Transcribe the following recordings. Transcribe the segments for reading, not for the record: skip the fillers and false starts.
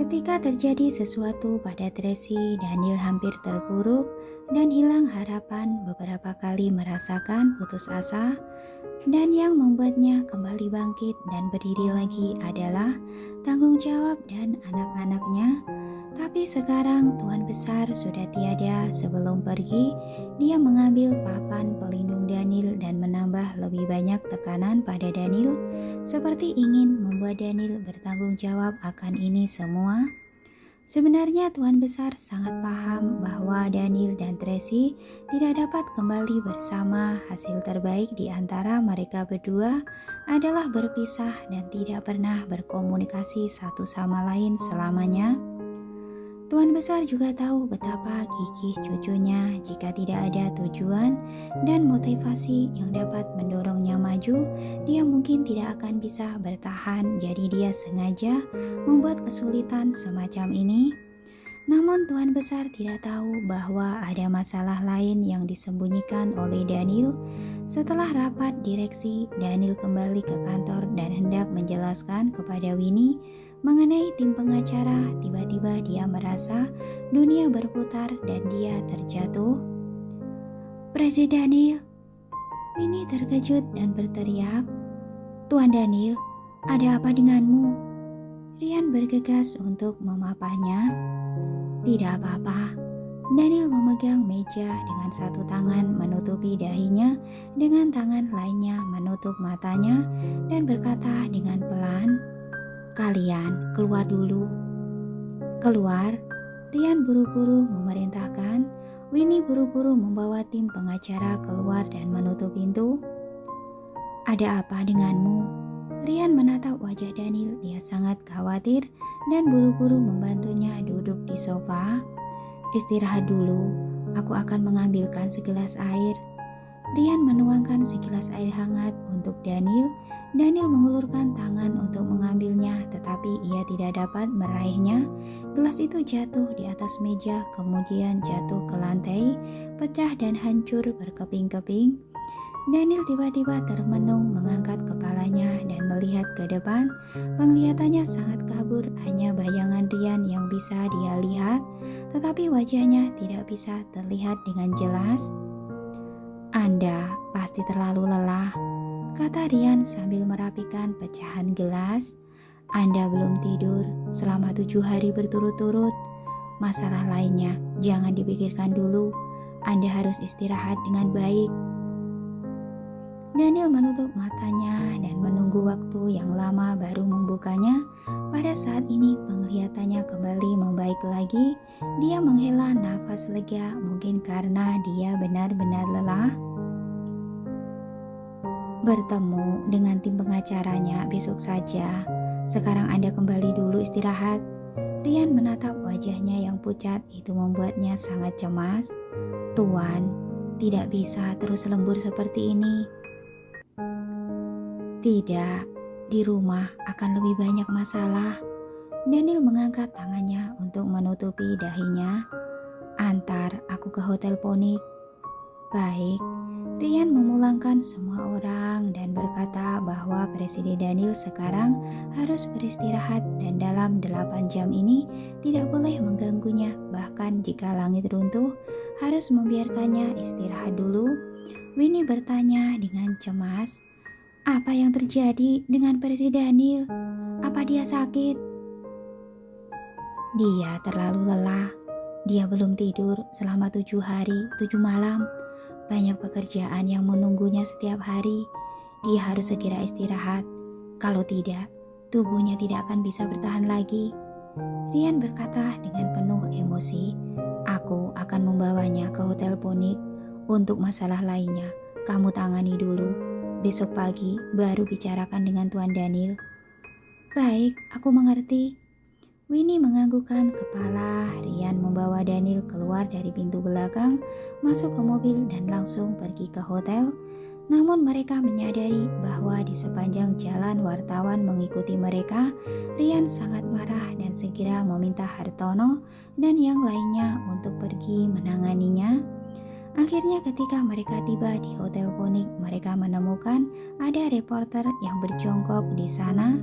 Ketika terjadi sesuatu pada Tracy, Daniel hampir terpuruk dan hilang harapan, beberapa kali merasakan putus asa, dan yang membuatnya kembali bangkit dan berdiri lagi adalah tanggung jawab dan anak-anaknya. Tapi sekarang Tuhan Besar sudah tiada. Sebelum pergi, dia mengambil papan pelindung Daniel dan menambah lebih banyak tekanan pada Daniel, seperti ingin membuat Daniel bertanggung jawab akan ini semua. Sebenarnya Tuhan Besar sangat paham bahwa Daniel dan Tracy tidak dapat kembali bersama. Hasil terbaik di antara mereka berdua adalah berpisah dan tidak pernah berkomunikasi satu sama lain selamanya. Tuhan Besar juga tahu betapa gigih cucunya. Jika tidak ada tujuan dan motivasi yang dapat mendorongnya maju, dia mungkin tidak akan bisa bertahan. Jadi dia sengaja membuat kesulitan semacam ini. Namun Tuhan Besar tidak tahu bahwa ada masalah lain yang disembunyikan oleh Daniel. Setelah rapat direksi, Daniel kembali ke kantor dan hendak menjelaskan kepada Winnie mengenai tim pengacara. Tiba-tiba dia merasa dunia berputar dan dia terjatuh. "Presiden Daniel!" Winnie terkejut dan berteriak. "Tuan Daniel, ada apa denganmu?" Rian bergegas untuk memapahnya. "Tidak apa-apa." Daniel memegang meja dengan satu tangan menutupi dahinya, dengan tangan lainnya menutup matanya dan berkata dengan pelan, "Kalian keluar dulu." "Keluar?" Rian buru-buru memerintahkan. Winnie buru-buru membawa tim pengacara keluar dan menutup pintu. "Ada apa denganmu?" Rian menatap wajah Daniel. Dia sangat khawatir dan buru-buru membantunya duduk di sofa. "Istirahat dulu, aku akan mengambilkan segelas air." Rian menuangkan segelas air hangat untuk Daniel. Daniel mengulurkan tangan untuk mengambilnya, tetapi ia tidak dapat meraihnya. Gelas itu jatuh di atas meja, kemudian jatuh ke lantai, pecah dan hancur berkeping-keping. Daniel tiba-tiba termenung, mengangkat kepalanya dan melihat ke depan. Penglihatannya sangat kabur, hanya bayangan Rian yang bisa dia lihat, tetapi wajahnya tidak bisa terlihat dengan jelas. "Anda pasti terlalu lelah," kata Rian sambil merapikan pecahan gelas. "Anda belum tidur selama 7 hari berturut-turut. Masalah lainnya jangan dipikirkan dulu. Anda harus istirahat dengan baik." Daniel menutup matanya dan menunggu waktu yang lama baru membukanya. Pada saat ini penglihatannya kembali membaik lagi. Dia menghela nafas lega, mungkin karena dia benar-benar lelah. "Bertemu dengan tim pengacaranya besok saja. Sekarang Anda kembali dulu istirahat." Rian menatap wajahnya yang pucat. Itu membuatnya sangat cemas. "Tuan, tidak bisa terus lembur seperti ini." "Tidak, di rumah akan lebih banyak masalah." Daniel mengangkat tangannya untuk menutupi dahinya. "Antar aku ke Hotel Ponik." "Baik." Rian memulangkan semua orang dan berkata bahwa Presiden Daniel sekarang harus beristirahat dan dalam 8 jam ini tidak boleh mengganggunya. Bahkan jika langit runtuh, harus membiarkannya istirahat dulu. Winnie bertanya dengan cemas, "Apa yang terjadi dengan Presiden Daniel? Apa dia sakit?" "Dia terlalu lelah. Dia belum tidur selama 7 hari, 7 malam. Banyak pekerjaan yang menunggunya setiap hari. Dia harus segera istirahat. Kalau tidak, tubuhnya tidak akan bisa bertahan lagi." Rian berkata dengan penuh emosi, "Aku akan membawanya ke Hotel Ponik. Untuk masalah lainnya, kamu tangani dulu. Besok pagi baru bicarakan dengan Tuan Daniel." "Baik, aku mengerti." Winnie menganggukkan kepala. Rian membawa Daniel keluar dari pintu belakang, masuk ke mobil dan langsung pergi ke hotel. Namun mereka menyadari bahwa di sepanjang jalan wartawan mengikuti mereka. Rian sangat marah dan segera meminta Hartono dan yang lainnya untuk pergi menanganinya. Akhirnya ketika mereka tiba di Hotel Ponik, mereka menemukan ada reporter yang berjongkok di sana.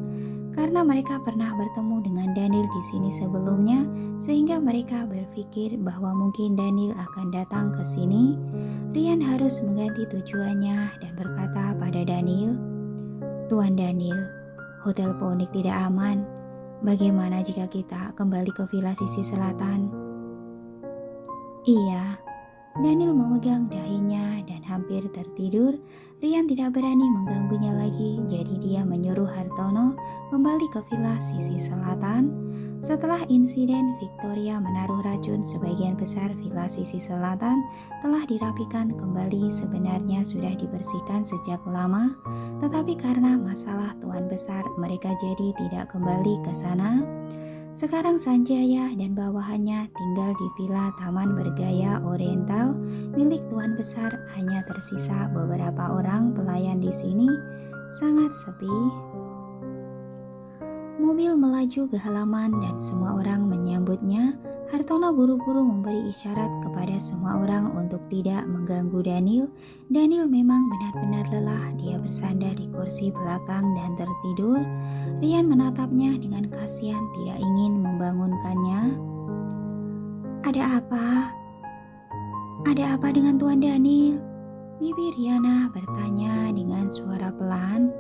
karena mereka pernah bertemu dengan Daniel di sini sebelumnya, sehingga mereka berpikir bahwa mungkin Daniel akan datang ke sini. Rian harus mengganti tujuannya dan berkata pada Daniel, "Tuan Daniel, Hotel Phoenix tidak aman. Bagaimana jika kita kembali ke villa sisi selatan?" "Iya." Daniel memegang dahinya dan hampir tertidur. Rian tidak berani mengganggunya lagi, jadi dia menyuruh Hartono kembali ke villa sisi selatan. Setelah insiden Victoria menaruh racun, sebagian besar villa sisi selatan telah dirapikan kembali. Sebenarnya sudah dibersihkan sejak lama, tetapi karena masalah tuan besar mereka jadi tidak kembali ke sana. Sekarang Sanjaya dan bawahannya tinggal di villa taman bergaya oriental milik tuan besar. Hanya tersisa beberapa orang pelayan di sini. Sangat sepi. Mobil melaju ke halaman dan semua orang menyambutnya. Hartono buru-buru memberi isyarat kepada semua orang untuk tidak mengganggu Daniel. Daniel memang benar-benar lelah. Dia bersandar di kursi belakang dan tertidur. Rian menatapnya dengan kasihan, tidak ingin membangunkannya. "Ada apa? Ada apa dengan Tuan Daniel?" Bibi Riana bertanya dengan suara pelan.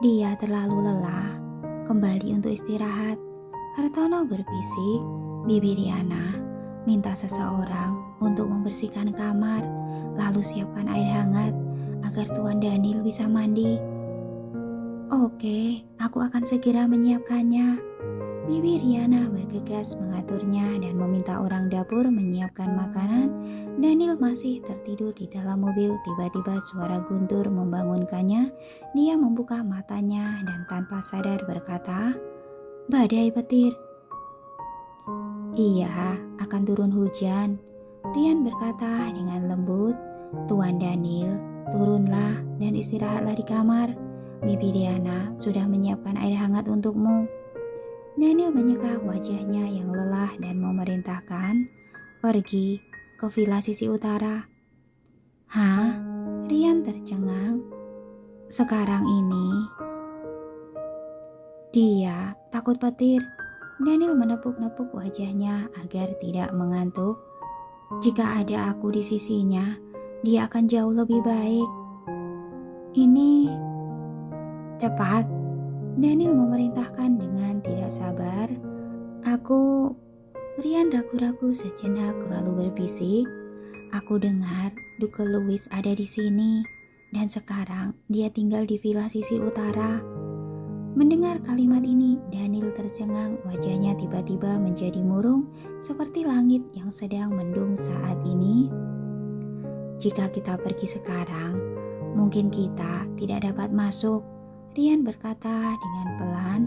"Dia terlalu lelah, kembali untuk istirahat." Hartono berbisik. "Bibi Riana minta seseorang untuk membersihkan kamar, lalu siapkan air hangat agar Tuan Daniel bisa mandi." "Oke, aku akan segera menyiapkannya." Bibi Riana bergegas mengaturnya dan meminta orang dapur menyiapkan makanan. Daniel masih tertidur di dalam mobil. Tiba-tiba suara guntur membangunkannya. Dia membuka matanya dan tanpa sadar berkata, "Badai petir." "Iya, akan turun hujan." Rian berkata dengan lembut. "Tuan Daniel, turunlah dan istirahatlah di kamar. Bibi Riana sudah menyiapkan air hangat untukmu." Daniel menyeka wajahnya yang lelah dan memerintahkan, "Pergi ke villa sisi utara." "Hah?" Rian tercengang. "Sekarang ini?" Dia takut petir. Daniel menepuk-nepuk wajahnya agar tidak mengantuk. "Jika ada aku di sisinya, dia akan jauh lebih baik." "Ini cepat," Daniel memerintahkan dengan tidak sabar. "Aku..." Rian ragu-ragu sejenak lalu berbisik, "Aku dengar Duke Louis ada di sini dan sekarang dia tinggal di villa sisi utara." Mendengar kalimat ini, Daniel tercengang. Wajahnya tiba-tiba menjadi murung seperti langit yang sedang mendung saat ini. "Jika kita pergi sekarang, mungkin kita tidak dapat masuk," Rian berkata dengan pelan.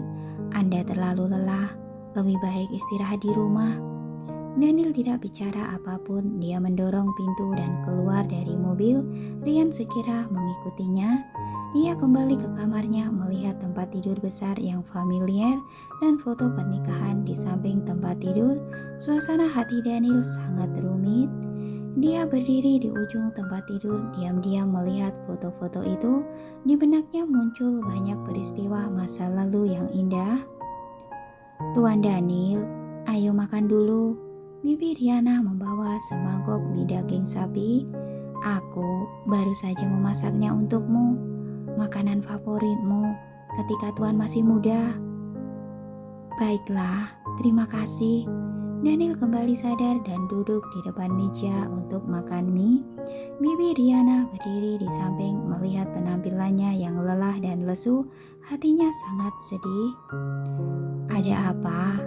"Anda terlalu lelah, lebih baik istirahat di rumah." Daniel tidak bicara apapun. Dia mendorong pintu dan keluar dari mobil. Rian segera mengikutinya. Dia kembali ke kamarnya melihat tempat tidur besar yang familiar dan foto pernikahan di samping tempat tidur. Suasana hati Daniel sangat rumit. Dia berdiri di ujung tempat tidur, diam-diam melihat foto-foto itu. Di benaknya muncul banyak peristiwa masa lalu yang indah. "Tuan Daniel, ayo makan dulu." Bibi Riana membawa semangkok mie daging sapi. "Aku baru saja memasaknya untukmu. Makanan favoritmu ketika Tuan masih muda." "Baiklah, terima kasih." Daniel kembali sadar dan duduk di depan meja untuk makan mie. Bibi Riana berdiri di samping melihat penampilannya yang lelah dan lesu. Hatinya sangat sedih. "Ada apa?"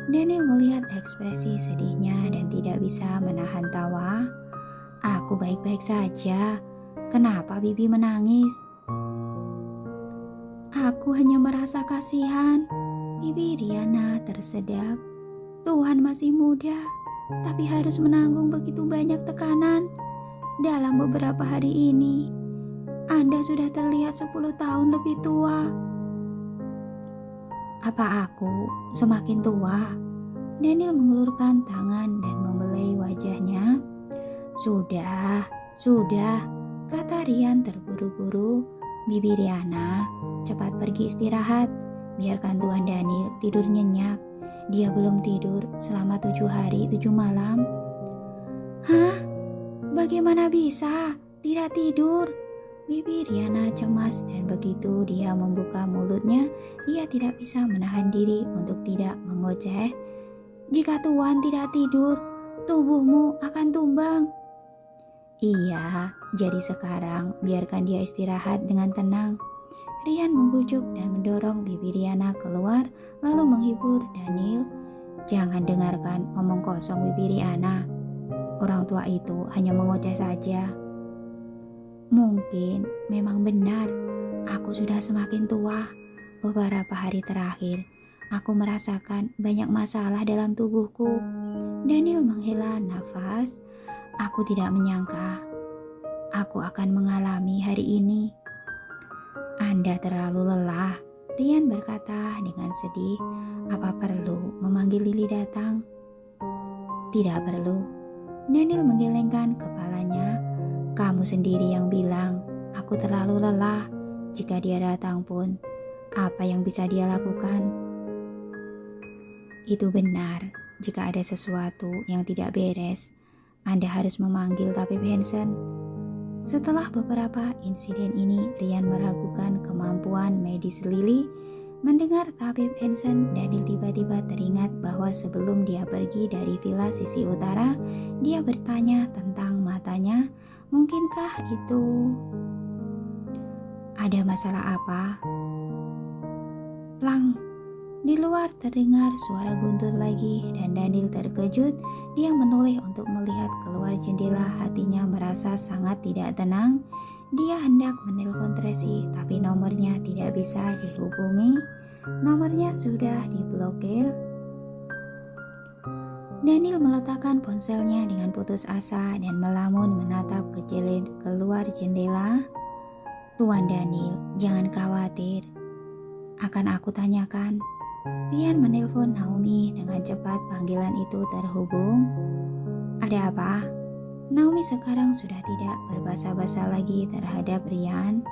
Daniel melihat ekspresi sedihnya dan tidak bisa menahan tawa. "Aku baik-baik saja. Kenapa Bibi menangis?" "Aku hanya merasa kasihan." Bibi Riana tersedak. "Tuhan masih muda, tapi harus menanggung begitu banyak tekanan. Dalam beberapa hari ini, Anda sudah terlihat 10 tahun lebih tua." "Apa aku semakin tua?" Daniel mengulurkan tangan dan membelai wajahnya. Sudah, kata Rian terburu-buru. "Bibi Riana, cepat pergi istirahat. biarkan Tuan Daniel tidur nyenyak. Dia belum tidur selama 7 hari 7 malam. Hah? Bagaimana bisa? Tidak tidur? Bibi Riana cemas dan begitu dia membuka mulutnya, ia tidak bisa menahan diri untuk tidak mengoceh. Jika Tuan tidak tidur, tubuhmu akan tumbang. Iya, jadi sekarang biarkan dia istirahat dengan tenang. Rian membujuk dan mendorong Bibi Riana keluar lalu menghibur Daniel. Jangan dengarkan omong kosong Bibi Riana. Orang tua itu hanya mengoceh saja. Mungkin memang benar, aku sudah semakin tua. Beberapa hari terakhir, aku merasakan banyak masalah dalam tubuhku. Daniel menghela nafas. Aku tidak menyangka aku akan mengalami hari ini. Anda terlalu lelah, Rian berkata dengan sedih. Apa perlu memanggil Lili datang? Tidak perlu. Daniel menggelengkan kepalanya. Kamu sendiri yang bilang, aku terlalu lelah. Jika dia datang pun, apa yang bisa dia lakukan? Itu benar, jika ada sesuatu yang tidak beres, Anda harus memanggil tabib Hansen. Setelah beberapa insiden ini, Rian meragukan kemampuan medis Lili. Mendengar tabib Hansen, Daniel tiba-tiba teringat bahwa sebelum dia pergi dari villa sisi utara, dia bertanya tentang matanya. Mungkinkah itu? Ada masalah apa? Plang! Di luar terdengar suara guntur lagi dan Daniel terkejut. Dia menoleh untuk melihat keluar jendela. Hatinya merasa sangat tidak tenang. Dia hendak menelpon Tracy, tapi nomornya tidak bisa dihubungi. Nomornya sudah diblokir. Daniel meletakkan ponselnya dengan putus asa dan melamun menatap ke keluar jendela. Tuan Daniel, jangan khawatir. Akan aku tanyakan. Rian menelpon Naomi. Dengan cepat panggilan itu terhubung. Ada apa? Naomi sekarang sudah tidak berbasa-basa lagi terhadap Rian.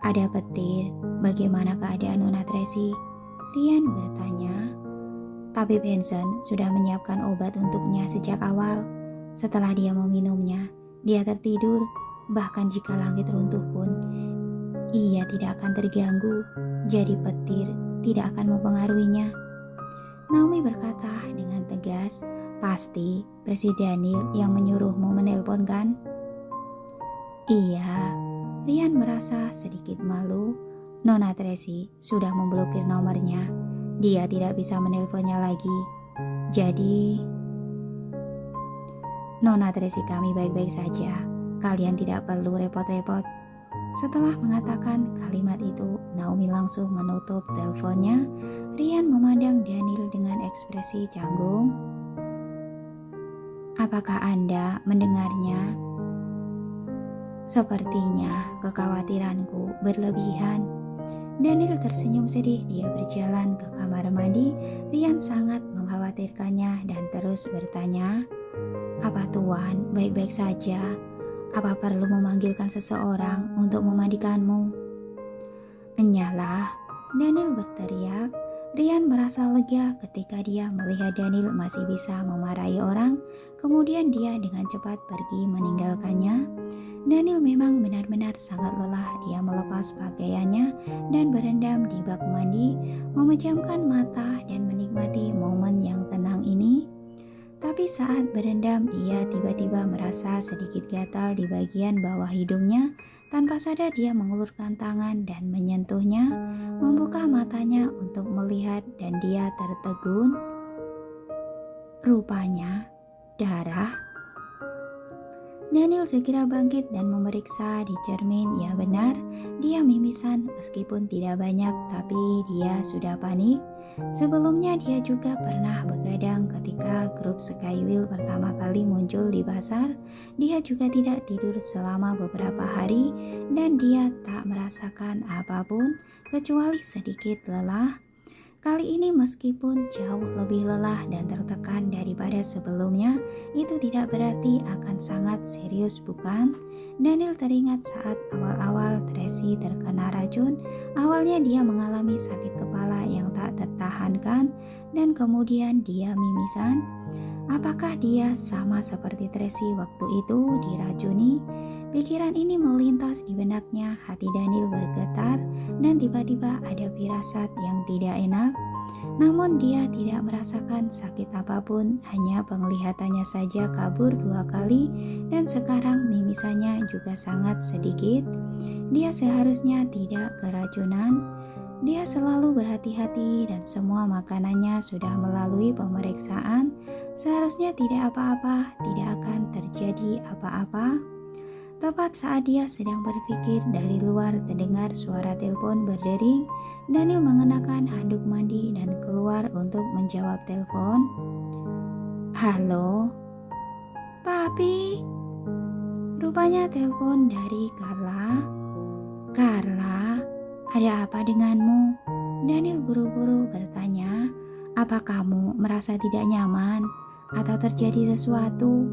Ada petir. Bagaimana keadaan Nona Tracy? Rian bertanya. Tabib Hansen sudah menyiapkan obat untuknya sejak awal. Setelah dia meminumnya, dia tertidur. Bahkan jika langit runtuh pun, ia tidak akan terganggu. Jadi petir tidak akan mempengaruhinya. Naomi berkata dengan tegas. Pasti Presiden Daniel yang menyuruhmu menelpon kan? Iya. Rian merasa sedikit malu. Nona Tracy sudah memblokir nomornya. Dia tidak bisa menelponnya lagi. Jadi, Nona Tracy kami baik-baik saja. Kalian tidak perlu repot-repot. Setelah mengatakan kalimat itu, Naomi langsung menutup teleponnya. Rian memandang Daniel dengan ekspresi canggung. Apakah Anda mendengarnya? Sepertinya kekhawatiranku berlebihan. Daniel tersenyum sedih. Dia berjalan ke kamar mandi. Rian sangat mengkhawatirkannya dan terus bertanya, apa Tuan baik-baik saja? Apa perlu memanggilkan seseorang untuk memandikanmu? Enyahlah, Daniel berteriak. Rian merasa lega ketika dia melihat Daniel masih bisa memarahi orang. Kemudian dia dengan cepat pergi meninggalkannya. Daniel memang benar-benar sangat lelah. Dia melepas pakaiannya dan berendam di bak mandi, memejamkan mata dan menikmati momen yang tenang ini. Tapi saat berendam, ia tiba-tiba merasa sedikit gatal di bagian bawah hidungnya. Tanpa sadar dia mengulurkan tangan dan menyentuhnya, membuka matanya untuk melihat dan dia tertegun. Rupanya darah. Daniel segera bangkit dan memeriksa di cermin. Ya benar, dia mimisan meskipun tidak banyak, tapi dia sudah panik. Sebelumnya dia juga pernah begadang ketika grup Skywheel pertama kali muncul di pasar. Dia juga tidak tidur selama beberapa hari dan dia tak merasakan apapun kecuali sedikit lelah. Kali ini meskipun jauh lebih lelah dan tertekan daripada sebelumnya, itu tidak berarti akan sangat serius, bukan? Daniel teringat saat awal-awal Tracy terkena racun. Awalnya dia mengalami sakit kepala suara yang tak tertahankan dan kemudian dia mimisan. Apakah dia sama seperti Tracy waktu itu diracuni? Pikiran ini melintas di benaknya, hati Daniel bergetar dan tiba-tiba ada firasat yang tidak enak. Namun dia tidak merasakan sakit apapun, hanya penglihatannya saja kabur 2 kali dan sekarang mimisannya juga sangat sedikit. Dia seharusnya tidak keracunan. Dia selalu berhati-hati dan semua makanannya sudah melalui pemeriksaan. Seharusnya tidak apa-apa, tidak akan terjadi apa-apa. Tepat saat dia sedang berpikir, dari luar terdengar suara telepon berdering. Daniel mengenakan handuk mandi dan keluar untuk menjawab telepon. Halo, Papi. Rupanya telepon dari Carla. Carla, ada apa denganmu? Daniel buru-buru bertanya. Apa kamu merasa tidak nyaman atau terjadi sesuatu?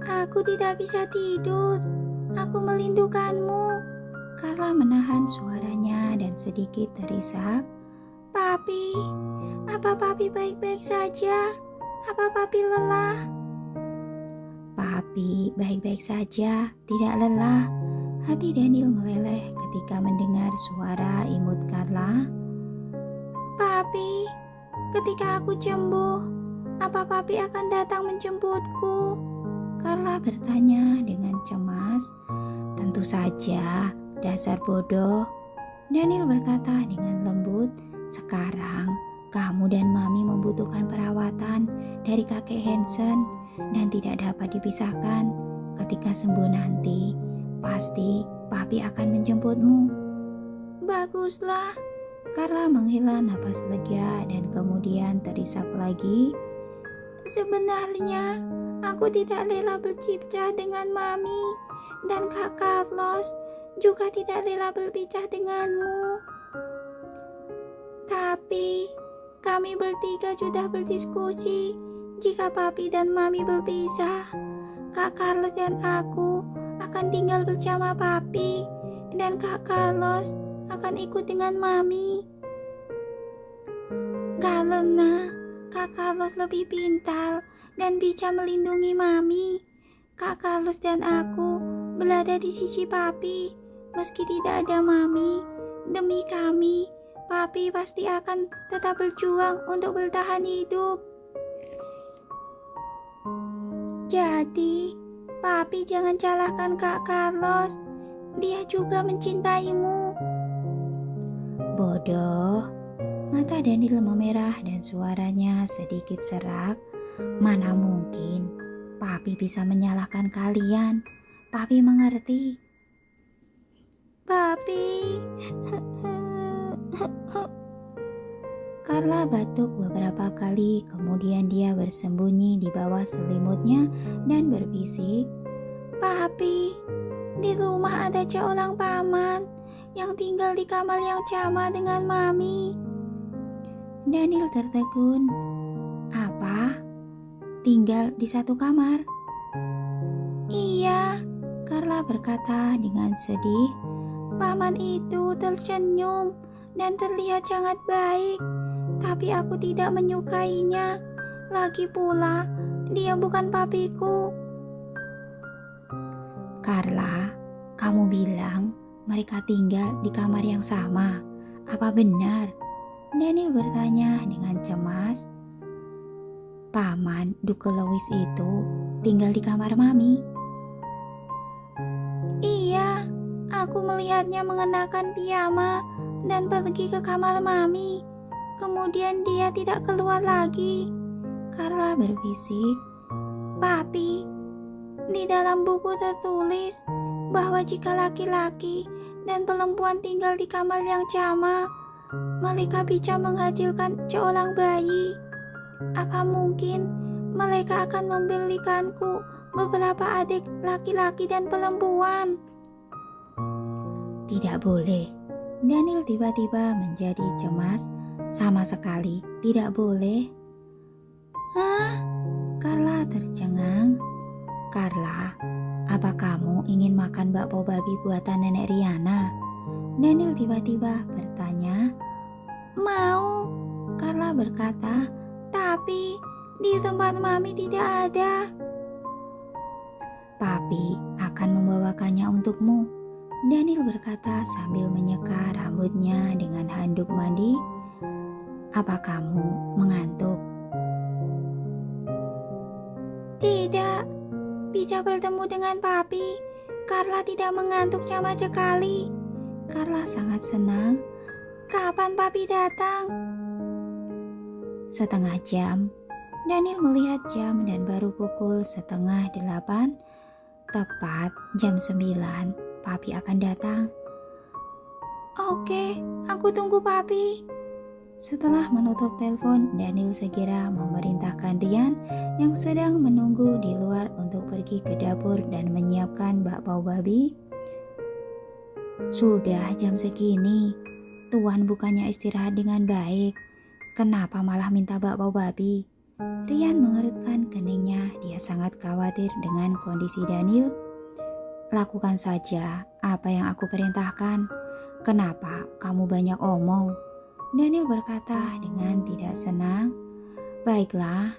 Aku tidak bisa tidur. Aku merindukanmu. Carla menahan suaranya dan sedikit terisak. Papi, apa Papi baik-baik saja? Apa Papi lelah? Papi baik-baik saja, tidak lelah. Hati Daniel meleleh ketika mendengar suara imut Carla. Papi, ketika aku sembuh, apa Papi akan datang menjemputku? Carla bertanya dengan cemas. Tentu saja, dasar bodoh. Daniel berkata dengan lembut. Sekarang kamu dan Mami membutuhkan perawatan dari kakek Hansen dan tidak dapat dipisahkan. Ketika sembuh nanti, pasti Papi akan menjemputmu. Baguslah. Carla menghela nafas lega dan kemudian terisak lagi. Sebenarnya aku tidak rela berpisah dengan Mami dan Kak Carlos, juga tidak rela berpisah denganmu. Tapi kami bertiga sudah berdiskusi. Jika Papi dan Mami berpisah, Kak Carlos dan aku akan tinggal bersama Papi dan Kak Carlos akan ikut dengan Mami. Karena Kak Carlos lebih pintar dan bisa melindungi Mami, Kak Carlos dan aku berada di sisi Papi. Meski tidak ada Mami, demi kami, Papi pasti akan tetap berjuang untuk bertahan hidup. Jadi, Papi jangan salahkan Kak Carlos. Dia juga mencintaimu. Bodoh. Mata Daniel memerah dan suaranya sedikit serak. Mana mungkin Papi bisa menyalahkan kalian. Papi mengerti. Papi. Carla batuk beberapa kali, kemudian dia bersembunyi di bawah selimutnya dan berbisik. Papi, di rumah ada seorang paman yang tinggal di kamar yang sama dengan Mami. Daniel tertegun. Apa? Tinggal di satu kamar? Iya, Carla berkata dengan sedih. Paman itu tersenyum dan terlihat sangat baik, tapi aku tidak menyukainya. Lagi pula, dia bukan papiku. Carla, kamu bilang mereka tinggal di kamar yang sama. Apa benar? Daniel bertanya dengan cemas. Paman Duke Louis itu tinggal di kamar Mami. Iya, aku melihatnya mengenakan piyama dan pergi ke kamar Mami. Kemudian dia tidak keluar lagi. Carla berbisik. Papi, di dalam buku tertulis bahwa jika laki-laki dan perempuan tinggal di kamar yang sama, mereka bisa menghasilkan seorang bayi. Apa mungkin mereka akan memberikanku beberapa adik laki-laki dan perempuan? Tidak boleh. Daniel tiba-tiba menjadi cemas. Sama sekali tidak boleh. Hah? Carla tercengang. Carla, apa kamu ingin makan bakpo babi buatan Nenek Riana? Daniel tiba-tiba bertanya. Mau, Carla berkata, tapi di tempat Mami tidak ada. Papi akan membawakannya untukmu, Daniel berkata sambil menyeka rambutnya dengan handuk mandi. Apa kamu mengantuk? Tidak, bisa bertemu dengan Papi. Carla tidak mengantuk sama sekali. Carla sangat senang. Kapan Papi datang? Setengah jam. Daniel melihat jam dan baru pukul 7:30. Tepat jam 9, Papi akan datang. Oke, aku tunggu Papi. Setelah menutup telepon, Daniel segera memerintahkan Rian yang sedang menunggu di luar untuk pergi ke dapur dan menyiapkan bakpao babi. Sudah jam segini, Tuan bukannya istirahat dengan baik. Kenapa malah minta bakpao babi? Rian mengerutkan keningnya, dia sangat khawatir dengan kondisi Daniel. Lakukan saja apa yang aku perintahkan. Kenapa kamu banyak omong? Daniel berkata dengan tidak senang. Baiklah,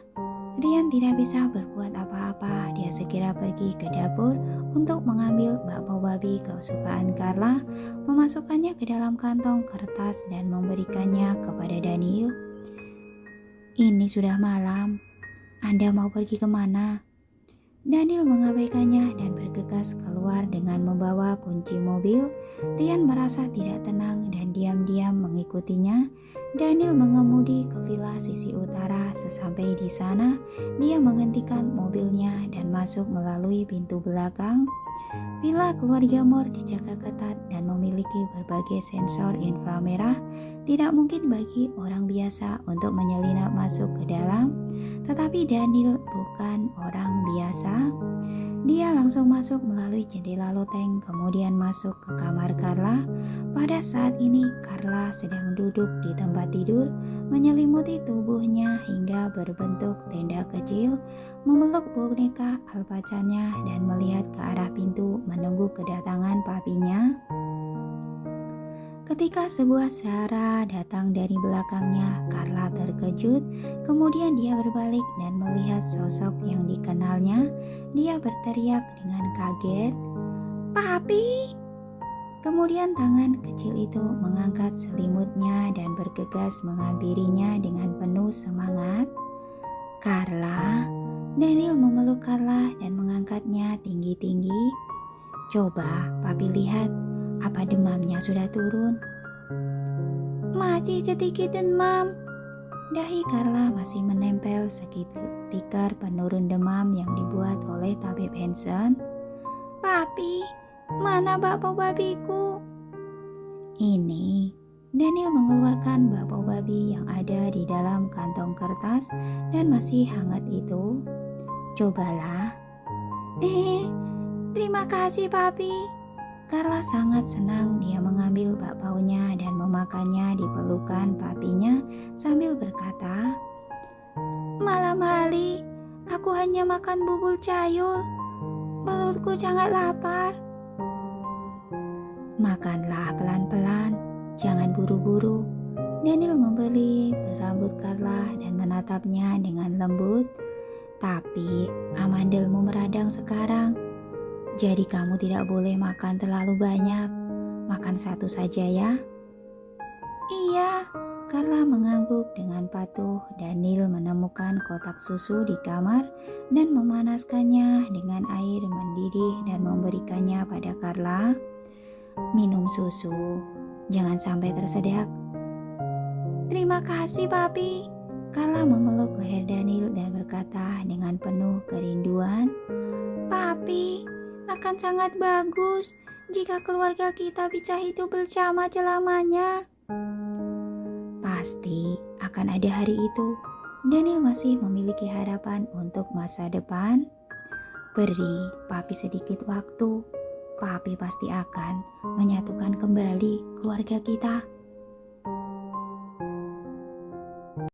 Rian tidak bisa berbuat apa-apa. Dia segera pergi ke dapur untuk mengambil bakpao babi kesukaan Carla, memasukkannya ke dalam kantong kertas dan memberikannya kepada Daniel. Ini sudah malam. Anda mau pergi kemana? Daniel mengabaikannya dan bergegas keluar dengan membawa kunci mobil. Rian merasa tidak tenang dan diam-diam mengikutinya. Daniel mengemudi ke villa sisi utara. Sesampai di sana, dia menghentikan mobilnya dan masuk melalui pintu belakang. Villa keluarga Moore dijaga ketat dan memiliki berbagai sensor inframerah. Tidak mungkin bagi orang biasa untuk menyelinap masuk ke dalam, tetapi Daniel bukan orang biasa. Dia langsung masuk melalui jendela loteng, kemudian masuk ke kamar Carla. Pada saat ini, Carla sedang duduk di tempat tidur, menyelimuti tubuhnya hingga berbentuk tenda kecil, memeluk boneka alpacannya dan melihat ke arah pintu menunggu kedatangan papinya. Ketika sebuah suara datang dari belakangnya, Carla terkejut. Kemudian dia berbalik dan melihat sosok yang dikenalnya. Dia berteriak dengan kaget, "Papi!" Kemudian tangan kecil itu mengangkat selimutnya dan bergegas menghampirinya dengan penuh semangat. "Carla!" Daniel memeluk Carla dan mengangkatnya tinggi-tinggi. "Coba Papi lihat, apa demamnya sudah turun?" "Masih sedikit demam." Dahi Carla masih menempel stiker penurun demam yang dibuat oleh tabib Hansen. "Papi, mana bakpao babiku?" "Ini." Daniel mengeluarkan bakpao babi yang ada di dalam kantong kertas dan masih hangat itu. "Cobalah." Terima kasih Papi." Carla sangat senang. Dia mengambil bakpaonya dan memakannya di pelukan papinya sambil berkata, "Malam hari, aku hanya makan bubur cayul. Perutku sangat lapar." "Makanlah pelan-pelan, jangan buru-buru." Daniel membeli berambut Carla dan menatapnya dengan lembut. "Tapi amandelmu meradang sekarang. Jadi kamu tidak boleh makan terlalu banyak. Makan satu saja ya." "Iya." Carla mengangguk dengan patuh. Daniel menemukan kotak susu di kamar dan memanaskannya dengan air mendidih dan memberikannya pada Carla. "Minum susu, jangan sampai tersedak." "Terima kasih Papi." Carla memeluk leher Daniel dan berkata dengan penuh kerinduan, "Papi, akan sangat bagus jika keluarga kita bisa hidup bersama selamanya." Pasti akan ada hari itu. Daniel masih memiliki harapan untuk masa depan. "Beri Papi sedikit waktu. Papi pasti akan menyatukan kembali keluarga kita."